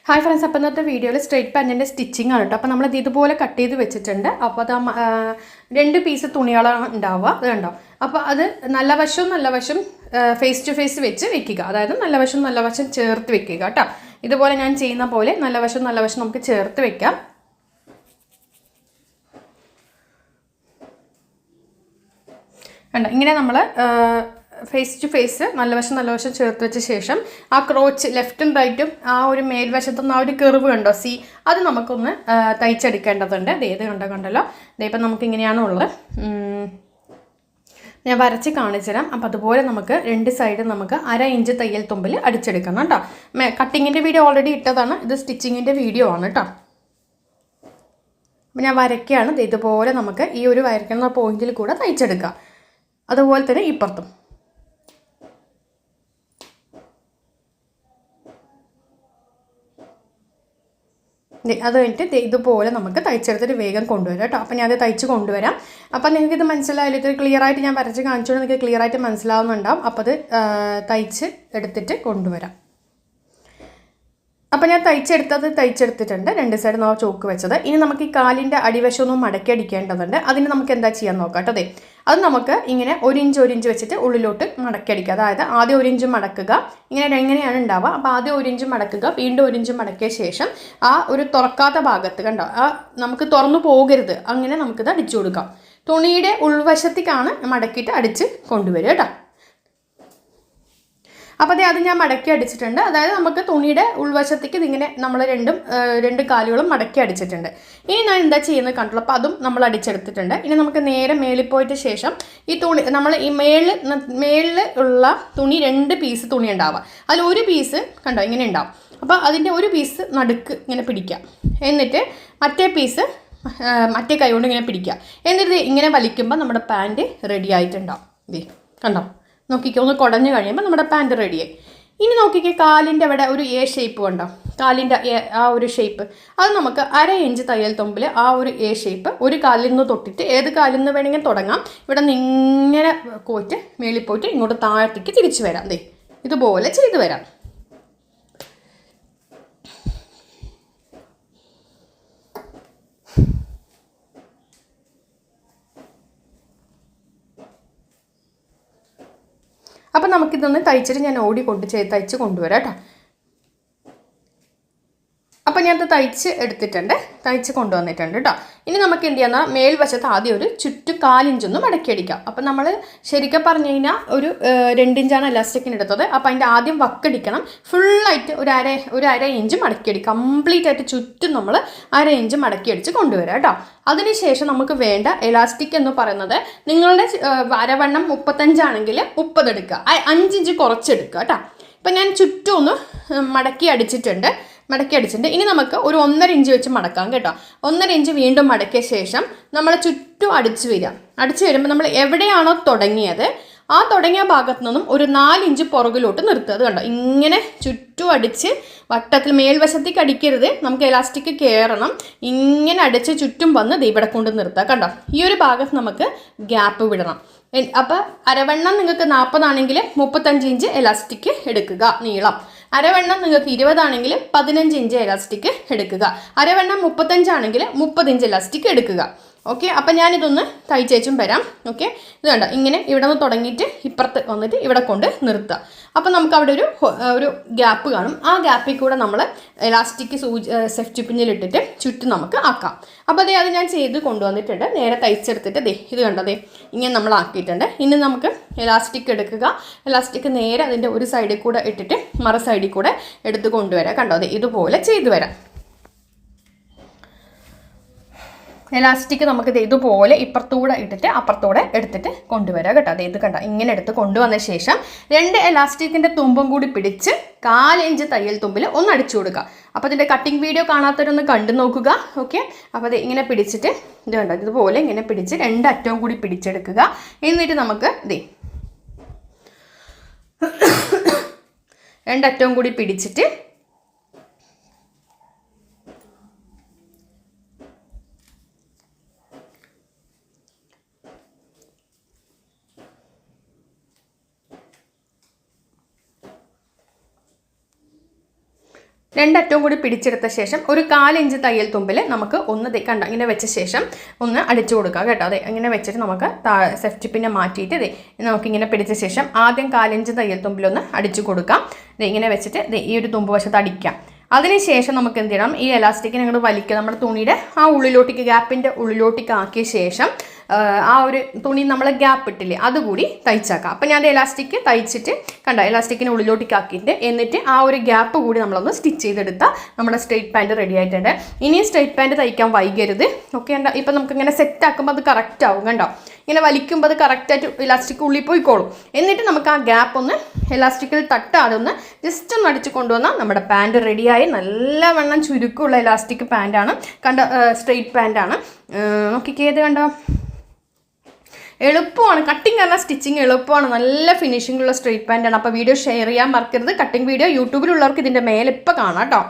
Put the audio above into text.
Hi friends, അപ്പം ഇന്നത്തെ വീഡിയോയിൽ സ്ട്രെയിറ്റ് പാൻറ്റിൻ്റെ സ്റ്റിച്ചിങ് ആണ് കേട്ടോ. അപ്പോൾ നമ്മൾ ഇതുപോലെ കട്ട് ചെയ്ത് വെച്ചിട്ടുണ്ട്. അപ്പോൾ അത് 2 പീസ് തുണികളാണ് ഉണ്ടാവുക. അത് കണ്ടോ. അപ്പോൾ അത് നല്ല വശം ഫേസ് ടു ഫേസ് വെച്ച് വെക്കുക. അതായത് നല്ല വശം ചേർത്ത് വെക്കുക കേട്ടോ. ഇതുപോലെ ഞാൻ ചെയ്യുന്ന പോലെ നല്ല വശം നമുക്ക് ചേർത്ത് വെക്കാം. കണ്ടോ, ഇങ്ങനെ നമ്മൾ ഫേസ് ടു ഫേസ് നല്ല വശം ചേർത്ത് വെച്ച ശേഷം ആ ക്രോച്ച് ലെഫ്റ്റും റൈറ്റും ആ ഒരു മേൽവശത്തുനിന്ന് ആ ഒരു കെർവ് കണ്ടോ, സി, അത് നമുക്കൊന്ന് തയ്ച്ചെടുക്കേണ്ടതുണ്ട്. ഇത് കണ്ടല്ലോ. ഇപ്പം നമുക്കിങ്ങനെയാണ് ഉള്ളത്. ഞാൻ വരച്ച് കാണിച്ചു തരാം. അപ്പം അതുപോലെ നമുക്ക് 2 സൈഡും നമുക്ക് 1/2 ഇഞ്ച് തയ്യൽ തുമ്പിൽ അടിച്ചെടുക്കണം കേട്ടോ. കട്ടിങ്ങിൻ്റെ വീഡിയോ ഓൾറെഡി ഇട്ടതാണ്. ഇത് സ്റ്റിച്ചിങ്ങിൻ്റെ വീഡിയോ ആണ് കേട്ടോ. അപ്പം ഞാൻ വരയ്ക്കുകയാണ്. ഇതുപോലെ നമുക്ക് ഈ ഒരു വരയ്ക്കുന്ന പോയിന്റിൽ കൂടെ തയ്ച്ചെടുക്കാം. അതുപോലെ തന്നെ ഇപ്പുറത്തും. അത് കഴിഞ്ഞിട്ട് ഇതുപോലെ നമുക്ക് തയ്ച്ചെടുത്തിട്ട് വേഗം കൊണ്ടുവരാം കേട്ടോ. അപ്പം ഞാനത് തയ്ച്ച് കൊണ്ടുവരാം. അപ്പം നിങ്ങൾക്കിത് മനസ്സിലായാലും, ഇത് ക്ലിയർ ആയിട്ട് ഞാൻ വരച്ച് കാണിച്ചുകൊണ്ട് നിങ്ങൾക്ക് ക്ലിയർ ആയിട്ട് മനസ്സിലാവുന്നുണ്ടാവും. അപ്പോൾ അത് തയ്ച്ച് എടുത്തിട്ട് കൊണ്ടുവരാം. അപ്പം ഞാൻ തയ്ച്ചെടുത്തിട്ടുണ്ട്. 2 സൈഡ് നമ്മൾ ചോക്ക് വെച്ചത്. ഇനി നമുക്ക് ഈ കാലിൻ്റെ അടിവശമൊന്നും മടക്കി അടിക്കേണ്ടതുണ്ട്. അതിന് നമുക്ക് എന്താ ചെയ്യാൻ നോക്കാം കേട്ടോ. അത് നമുക്ക് ഇങ്ങനെ 1 ഇഞ്ച് വെച്ചിട്ട് ഉള്ളിലോട്ട് മടക്കി അടിക്കുക. അതായത് ആദ്യം 1 ഇഞ്ച് മടക്കുക. ഇങ്ങനെ എങ്ങനെയാണ് ഉണ്ടാവുക. അപ്പോൾ ആദ്യം 1 ഇഞ്ച് മടക്കുക, വീണ്ടും 1 ഇഞ്ച് മടക്കിയ ശേഷം ആ ഒരു തുറക്കാത്ത ഭാഗത്ത് കണ്ടോ, ആ നമുക്ക് തുറന്നു പോകരുത്, അങ്ങനെ നമുക്കിത് അടിച്ചു കൊടുക്കാം. തുണിയുടെ ഉൾവശത്തേക്കാണ് മടക്കിയിട്ട് അടിച്ച് കൊണ്ടുവരിക കേട്ടോ. അപ്പോൾ അത് ഞാൻ മടക്കി അടിച്ചിട്ടുണ്ട്. അതായത് നമുക്ക് തുണിയുടെ ഉൾവശത്തേക്ക് ഇതിങ്ങനെ നമ്മൾ രണ്ട് കാലുകളും മടക്കി അടിച്ചിട്ടുണ്ട്. ഇനി ഞാൻ എന്താ ചെയ്യുന്നത് കണ്ടുള്ളൂ. അപ്പോൾ അതും നമ്മൾ അടിച്ചെടുത്തിട്ടുണ്ട്. ഇനി നമുക്ക് നേരെ മേളിൽ പോയിട്ട് ശേഷം ഈ തുണി നമ്മൾ ഈ മേളിൽ ഉള്ള തുണി 2 പീസ് തുണി ഉണ്ടാവുക. അതിൽ ഒരു പീസ് കണ്ടോ ഇങ്ങനെ ഉണ്ടാവും. അപ്പോൾ അതിൻ്റെ ഒരു പീസ് നടുക്ക് ഇങ്ങനെ പിടിക്കാം. എന്നിട്ട് മറ്റേ പീസ് മറ്റേ കൈ കൊണ്ട് ഇങ്ങനെ പിടിക്കുക. എന്നിട്ട് ഇങ്ങനെ വലിക്കുമ്പോൾ നമ്മുടെ പാൻറ്റ് റെഡി ആയിട്ടുണ്ടാവും. കണ്ടോ, നോക്കിക്കോ, ഒന്ന് കുടഞ്ഞു കഴിയുമ്പോൾ നമ്മുടെ പാൻറ്റ് റെഡിയായി. ഇനി നോക്കിക്കോ, കാലിൻ്റെ അവിടെ ഒരു എ ഷേപ്പ് കണ്ടോ, കാലിൻ്റെ ആ ഒരു ഷേപ്പ്, അത് നമുക്ക് 1/2 ഇഞ്ച് തയ്യൽ തുമ്പിൽ ആ ഒരു എ ഷേപ്പ് ഒരു കാലിൽ നിന്ന് തൊട്ടിട്ട് ഏത് കാലിൽ നിന്ന് വേണമെങ്കിൽ തുടങ്ങാം. ഇവിടെ നിന്ന് ഇങ്ങനെ പോയിട്ട് മേളിൽ പോയിട്ട് ഇങ്ങോട്ട് താഴത്തേക്ക് തിരിച്ചു വരാം. ഇതുപോലെ ചെയ്തു വരാം. അപ്പം നമുക്കിതൊന്ന് തയ്ച്ചിട്ട് ഞാൻ തയ്ച്ച് കൊണ്ടുവരാം കേട്ടോ. അപ്പം ഞാനത് തയ്ച്ച് കൊണ്ടുവന്നിട്ടുണ്ട് കേട്ടോ. ഇനി നമുക്ക് എന്ത് ചെയ്യാന്നാൽ മേൽവശത്ത് ആദ്യം ഒരു ചുറ്റും 1/4 ഇഞ്ചൊന്ന് മടക്കിയടിക്കാം. അപ്പം നമ്മൾ ശരിക്കും പറഞ്ഞു കഴിഞ്ഞാൽ ഒരു 2 ഇഞ്ചാണ് ഇലാസ്റ്റിക്കിന് എടുത്തത്. അപ്പം അതിൻ്റെ ആദ്യം വക്കടിക്കണം. ഫുള്ളായിട്ട് ഒരു അര ഇഞ്ച് മടക്കിയടിക്കും. കംപ്ലീറ്റ് ആയിട്ട് ചുറ്റും നമ്മൾ 1/2 ഇഞ്ച് മടക്കിയടിച്ച് കൊണ്ടുവരാം കേട്ടോ. അതിനുശേഷം നമുക്ക് വേണ്ട എലാസ്റ്റിക് എന്ന് പറയുന്നത് നിങ്ങളുടെ വരവണ്ണം 35 ആണെങ്കിൽ 30 എടുക്കുക, 5 ഇഞ്ച് കുറച്ചെടുക്കുക കേട്ടോ. ഇപ്പം ഞാൻ ചുറ്റും ഒന്ന് മടക്കി അടിച്ചിട്ടുണ്ട്. ഇനി നമുക്ക് ഒരു 1.5 ഇഞ്ച് വെച്ച് മടക്കാം കേട്ടോ. 1.5 ഇഞ്ച് വീണ്ടും മടക്കിയ ശേഷം നമ്മൾ ചുറ്റും അടിച്ചു വരുമ്പോൾ നമ്മൾ എവിടെയാണോ തുടങ്ങിയത് ആ തുടങ്ങിയ ഭാഗത്തു നിന്നും ഒരു 4 ഇഞ്ച് പുറകിലോട്ട് നിർത്തുക. അത് കണ്ടോ, ഇങ്ങനെ ചുറ്റും അടിച്ച് വട്ടത്തിൽ മേൽവശത്തേക്ക് അടിക്കരുത്, നമുക്ക് എലാസ്റ്റിക് കയറണം. ഇങ്ങനെ അടിച്ച് ചുറ്റും വന്ന് ഇവിടെ കൊണ്ട് നിർത്തുക. കണ്ടോ, ഈ ഒരു ഭാഗത്ത് നമുക്ക് ഗ്യാപ്പ് വിടണം. അപ്പോൾ അരവണ്ണം നിങ്ങൾക്ക് 40 ആണെങ്കിൽ 35 ഇഞ്ച് എലാസ്റ്റിക് എടുക്കുക നീളം. അരവണ്ണം നിങ്ങൾക്ക് 20 ആണെങ്കിൽ 15 ഇഞ്ച് എലാസ്റ്റിക് എടുക്കുക. അരവണ്ണം 35 ആണെങ്കിൽ 30 ഇഞ്ച് എലാസ്റ്റിക് എടുക്കുക. ഓക്കെ, അപ്പം ഞാനിതൊന്ന് തയ്ച്ചേച്ചും വരാം. ഓക്കെ, ഇത് കണ്ടോ, ഇങ്ങനെ ഇവിടെ നിന്ന് തുടങ്ങിയിട്ട് ഇപ്പുറത്ത് വന്നിട്ട് ഇവിടെ കൊണ്ട് നിർത്തുക. അപ്പം നമുക്ക് അവിടെ ഒരു ഗ്യാപ്പ് കാണും. ആ ഗ്യാപ്പിൽ കൂടെ നമ്മൾ എലാസ്റ്റിക് സെഫ്റ്റി പിന്നിലിട്ടിട്ട് ചുറ്റും നമുക്ക് ആക്കാം. അപ്പോൾ അത് ഞാൻ ചെയ്ത് കൊണ്ടുവന്നിട്ടുണ്ട്. നേരെ തയ്ച്ചെടുത്തിട്ട് ഇത് കണ്ടോ, ഇങ്ങനെ നമ്മൾ ആക്കിയിട്ടുണ്ട്. ഇനി നമുക്ക് എലാസ്റ്റിക് എടുക്കുക. എലാസ്റ്റിക് നേരെ അതിൻ്റെ ഒരു സൈഡിൽ കൂടെ ഇട്ടിട്ട് മറു സൈഡിൽ കൂടെ എടുത്ത് കൊണ്ടുവരാം. കണ്ടോ, ഇതുപോലെ ചെയ്തു വരാം. എലാസ്റ്റിക് നമുക്ക് ഇതുപോലെ ഇപ്പുറത്തൂടെ ഇട്ടിട്ട് അപ്പുറത്തൂടെ എടുത്തിട്ട് കൊണ്ടുവരാം കേട്ടോ. ഇത് കണ്ടോ, ഇങ്ങനെ എടുത്ത് കൊണ്ടുവന്ന ശേഷം 2 എലാസ്റ്റിക്കിൻ്റെ തുമ്പും കൂടി പിടിച്ച് 1/4 ഇഞ്ച് തയ്യൽ തുമ്പിൽ ഒന്ന് അടിച്ചു കൊടുക്കുക. അപ്പോൾ ഇതിൻ്റെ കട്ടിങ് വീഡിയോ കാണാത്തവരൊന്ന് കണ്ടു നോക്കുക. ഓക്കെ, അപ്പോൾ ഇങ്ങനെ പിടിച്ചിട്ട് ഇത് കണ്ടോ, ഇതുപോലെ ഇങ്ങനെ പിടിച്ച് 2 അറ്റവും കൂടി പിടിച്ചെടുക്കുക. എന്നിട്ട് നമുക്ക് 2 അറ്റവും കൂടി പിടിച്ചിട്ട് രണ്ടറ്റവും കൂടി പിടിച്ചെടുത്ത ശേഷം ഒരു 1/4 ഇഞ്ച് തയ്യൽ തുമ്പിൽ നമുക്ക് ഒന്ന് കണ്ട ഇങ്ങനെ വെച്ച ശേഷം ഒന്ന് അടിച്ചു കൊടുക്കുക കേട്ടോ. അതെ ഇങ്ങനെ വെച്ചിട്ട് നമുക്ക് സെഫ്റ്റി പിന്നെ മാറ്റിയിട്ട് നമുക്കിങ്ങനെ പിടിച്ച ശേഷം ആദ്യം 1/4 ഇഞ്ച് തയ്യൽ തുമ്പിലൊന്ന് അടിച്ചു കൊടുക്കാം. ഇങ്ങനെ വെച്ചിട്ട് ഈ ഒരു തുമ്പ് വശത്ത് അടിക്കാം. അതിനുശേഷം നമുക്ക് എന്ത് ചെയ്യണം, ഈ എലാസ്റ്റിക്കിനെ അങ്ങോട്ട് വലിക്കുക. നമ്മുടെ തുണിയുടെ ആ ഉള്ളിലോട്ടേക്ക് ഗ്യാപ്പിൻ്റെ ഉള്ളിലോട്ടേക്ക് ആക്കിയ ശേഷം ആ ഒരു തുണി നമ്മൾ ഗ്യാപ്പ് ഇട്ടില്ലേ അതുകൂടി തയ്ച്ചാക്കാം. അപ്പോൾ ഞാൻ എലാസ്റ്റിക് തയ്ച്ചിട്ട് കണ്ട എലാസ്റ്റിക്കിന് ഉള്ളിലോട്ടേക്ക് ആക്കിയിട്ട് എന്നിട്ട് ആ ഒരു ഗ്യാപ്പ് കൂടി നമ്മളൊന്ന് സ്റ്റിച്ച് ചെയ്തെടുത്താൽ നമ്മുടെ സ്ട്രെയിറ്റ് പാൻറ്റ് റെഡി ആയിട്ടുണ്ട്. ഇനിയും സ്ട്രെയിറ്റ് പാൻറ്റ് തയ്ക്കാൻ വൈകരുത്. ഓക്കെ ഉണ്ടോ? ഇപ്പം നമുക്കിങ്ങനെ സെറ്റ് ആക്കുമ്പോൾ അത് കറക്റ്റ് ആവും കണ്ടോ. ഇങ്ങനെ വലിക്കുമ്പോൾ അത് കറക്റ്റായിട്ട് ഇലാസ്റ്റിക് ഉള്ളിൽ പോയിക്കോളും. എന്നിട്ട് നമുക്ക് ആ ഗ്യാപ്പ് ഒന്ന് എലാസ്റ്റിക്കിൽ തട്ടാതെ ഒന്ന് ജസ്റ്റ് ഒന്ന് അടിച്ച് കൊണ്ടുവന്നാൽ നമ്മുടെ പാൻറ്റ് റെഡിയായി. നല്ലവണ്ണം ചുരുക്കമുള്ള എലാസ്റ്റിക് പാൻറ്റാണ് കണ്ടോ, സ്ട്രെയിറ്റ് പാൻറ്റാണ്. നോക്കിക്കേത് കണ്ടോ, എളുപ്പമാണ് കട്ടിങ് അല്ല സ്റ്റിച്ചിങ് എളുപ്പമാണ്. നല്ല ഫിനിഷിംഗുള്ള സ്ട്രെയിറ്റ് പാൻറ്റാണ്. അപ്പോൾ വീഡിയോ ഷെയർ ചെയ്യാൻ മറക്കരുത്. കട്ടിങ് വീഡിയോ യൂട്യൂബിലുള്ളവർക്ക് ഇതിൻ്റെ മേലെ ഇപ്പോൾ കാണാം കേട്ടോ.